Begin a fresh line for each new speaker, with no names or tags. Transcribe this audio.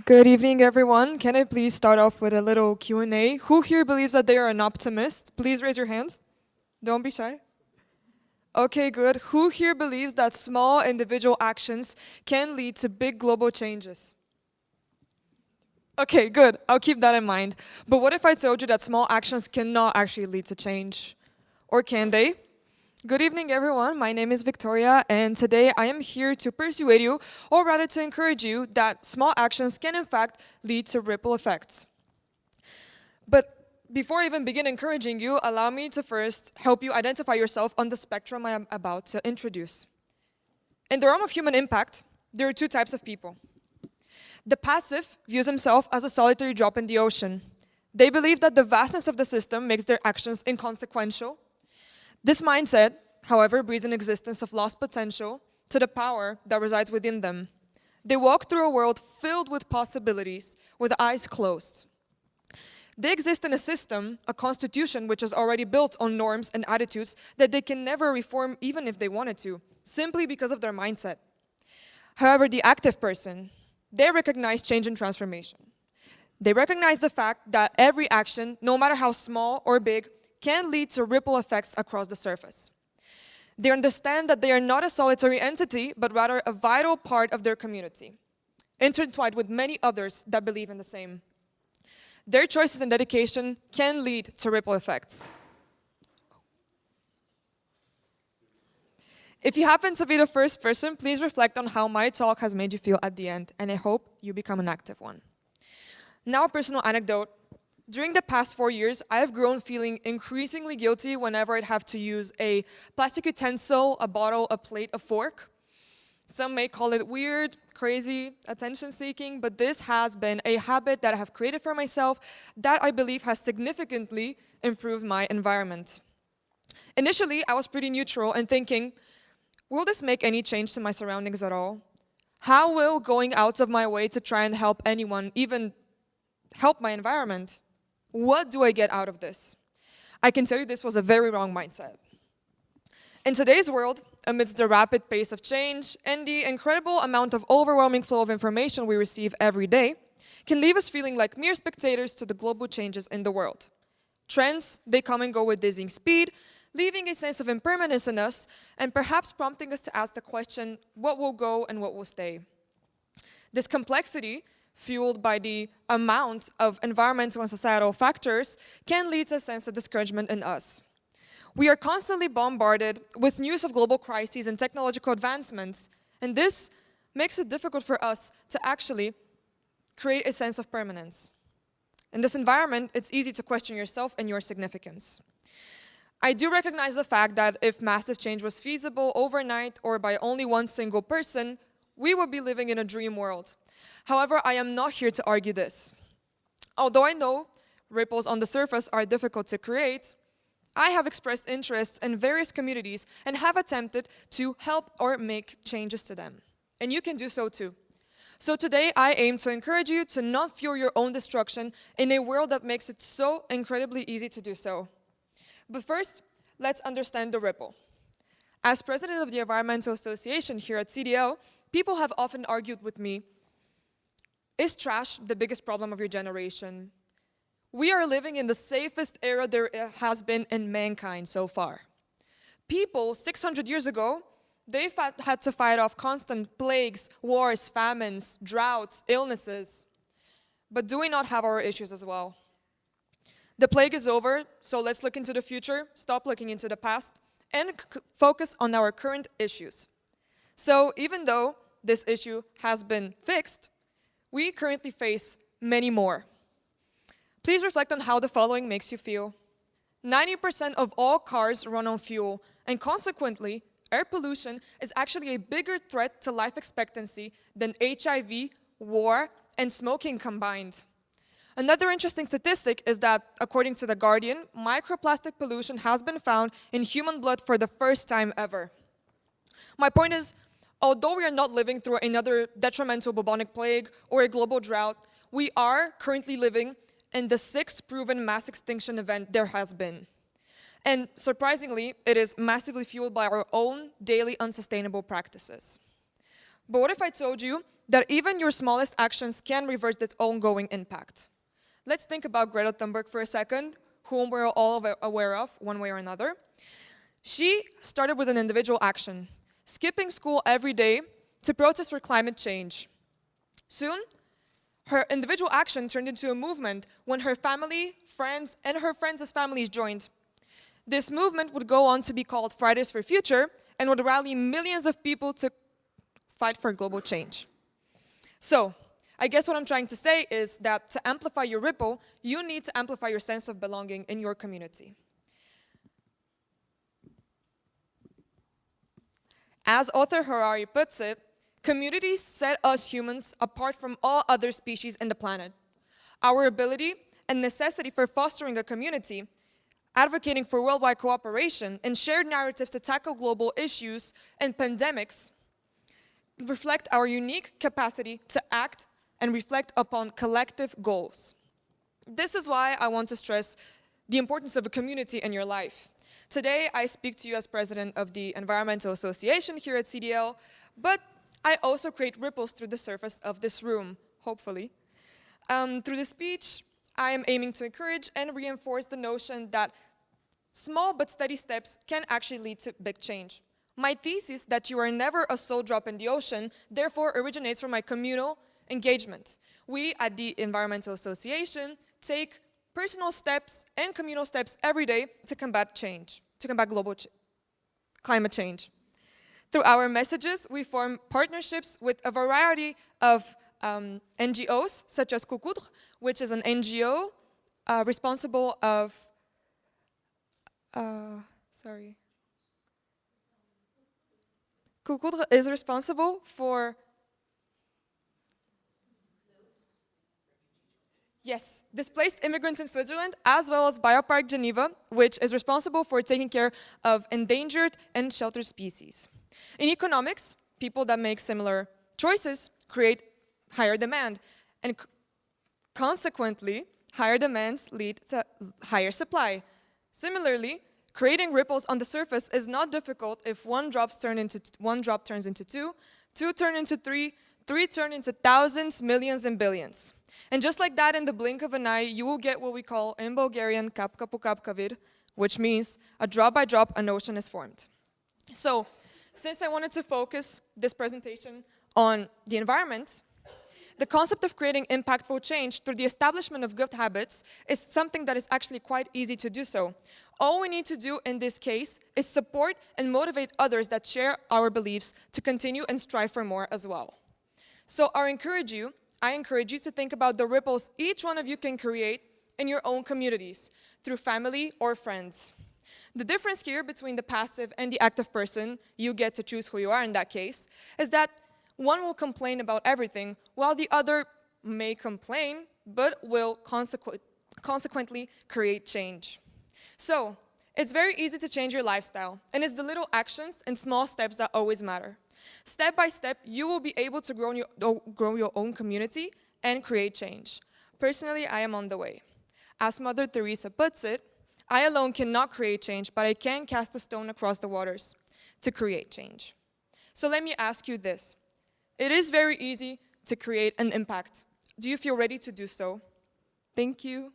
Good evening, everyone. Can I please start off with a little Q&A? Who here believes that they are an optimist? Please raise your hands. Don't be shy. Okay, good. Who here believes that small individual actions can lead to big global changes? Okay, good. I'll keep that in mind. But what if I told you that small actions cannot actually lead to change? Or can they? Good evening, everyone. My name is Victoria, and today I am here to persuade you, or rather to encourage you, that small actions can in fact lead to ripple effects. But before I even begin encouraging you, allow me to first help you identify yourself on the spectrum I am about to introduce. In the realm of human impact, there are two types of people. The passive views himself as a solitary drop in the ocean. They believe that the vastness of the system makes their actions inconsequential. This mindset, however, breeds an existence of lost potential to the power that resides within them. They walk through a world filled with possibilities, with eyes closed. They exist in a system, a constitution, which is already built on norms and attitudes that they can never reform even if they wanted to, simply because of their mindset. However, the active person, they recognize change and transformation. They recognize the fact that every action, no matter how small or big, can lead to ripple effects across the surface. They understand that they are not a solitary entity, but rather a vital part of their community, intertwined with many others that believe in the same. Their choices and dedication can lead to ripple effects. If you happen to be the first person, please reflect on how my talk has made you feel at the end, and I hope you become an active one. Now, a personal anecdote. During the past 4 years, I have grown feeling increasingly guilty whenever I'd have to use a plastic utensil, a bottle, a plate, a fork. Some may call it weird, crazy, attention-seeking, but this has been a habit that I have created for myself that I believe has significantly improved my environment. Initially, I was pretty neutral and thinking, will this make any change to my surroundings at all? How will going out of my way to try and help anyone even help my environment? What do I get out of this? I can tell you this was a very wrong mindset. In today's world, amidst the rapid pace of change and the incredible amount of overwhelming flow of information we receive every day, can leave us feeling like mere spectators to the global changes in the world. Trends, they come and go with dizzying speed, leaving a sense of impermanence in us, and perhaps prompting us to ask the question, what will go and what will stay? This complexity, fueled by the amount of environmental and societal factors, can lead to a sense of discouragement in us. We are constantly bombarded with news of global crises and technological advancements, and this makes it difficult for us to actually create a sense of permanence. In this environment, it's easy to question yourself and your significance. I do recognize the fact that if massive change was feasible overnight or by only one single person, we would be living in a dream world. However, I am not here to argue this. Although I know ripples on the surface are difficult to create, I have expressed interest in various communities and have attempted to help or make changes to them. And you can do so too. So today, I aim to encourage you to not fuel your own destruction in a world that makes it so incredibly easy to do so. But first, let's understand the ripple. As president of the Environmental Association here at CDL, people have often argued with me, is trash the biggest problem of your generation? We are living in the safest era there has been in mankind so far. People 600 years ago, they had to fight off constant plagues, wars, famines, droughts, illnesses. But do we not have our issues as well? The plague is over, so let's look into the future, stop looking into the past, and focus on our current issues. So even though this issue has been fixed, we currently face many more. Please reflect on how the following makes you feel. 90% of all cars run on fuel, and consequently, air pollution is actually a bigger threat to life expectancy than HIV, war, and smoking combined. Another interesting statistic is that, according to The Guardian, microplastic pollution has been found in human blood for the first time ever. My point is, although we are not living through another detrimental bubonic plague or a global drought, we are currently living in the 6th proven mass extinction event there has been. And surprisingly, it is massively fueled by our own daily unsustainable practices. But what if I told you that even your smallest actions can reverse its ongoing impact? Let's think about Greta Thunberg for a second, whom we're all aware of one way or another. She started with an individual action, skipping school every day to protest for climate change. Soon, her individual action turned into a movement when her family, friends, and her friends' families joined. This movement would go on to be called Fridays for Future and would rally millions of people to fight for global change. So, I guess what I'm trying to say is that to amplify your ripple, you need to amplify your sense of belonging in your community. As author Harari puts it, communities set us humans apart from all other species in the planet. Our ability and necessity for fostering a community, advocating for worldwide cooperation, and shared narratives to tackle global issues and pandemics reflect our unique capacity to act and reflect upon collective goals. This is why I want to stress the importance of a community in your life. Today, I speak to you as president of the Environmental Association here at CDL, but I also create ripples through the surface of this room, hopefully. Through this speech, I am aiming to encourage and reinforce the notion that small but steady steps can actually lead to big change. My thesis that you are never a sole drop in the ocean, therefore originates from my communal engagement. We at the Environmental Association take personal steps and communal steps every day to combat change, to combat climate change. Through our messages, we form partnerships with a variety of NGOs, such as Coucoudre, which is an NGO responsible of, Coucoudre is responsible for, yes, displaced immigrants in Switzerland, as well as Biopark Geneva, which is responsible for taking care of endangered and sheltered species. In economics, people that make similar choices create higher demand, and consequently, higher demands lead to higher supply. Similarly, creating ripples on the surface is not difficult if one drop turns into two, two turn into three, three turn into thousands, millions, and billions. And just like that, in the blink of an eye, you will get what we call in Bulgarian kap kapu kap kavid, which means a drop by drop, an ocean is formed. So, since I wanted to focus this presentation on the environment, the concept of creating impactful change through the establishment of good habits is something that is actually quite easy to do so. All we need to do in this case is support and motivate others that share our beliefs to continue and strive for more as well. So I encourage you to think about the ripples each one of you can create in your own communities through family or friends. The difference here between the passive and the active person, you get to choose who you are in that case, is that one will complain about everything, while the other may complain, but will consequently create change. So, it's very easy to change your lifestyle, and it's the little actions and small steps that always matter. Step by step, you will be able to grow your own community and create change. Personally, I am on the way. As Mother Teresa puts it, I alone cannot create change, but I can cast a stone across the waters to create change. So let me ask you this. It is very easy to create an impact. Do you feel ready to do so? Thank you.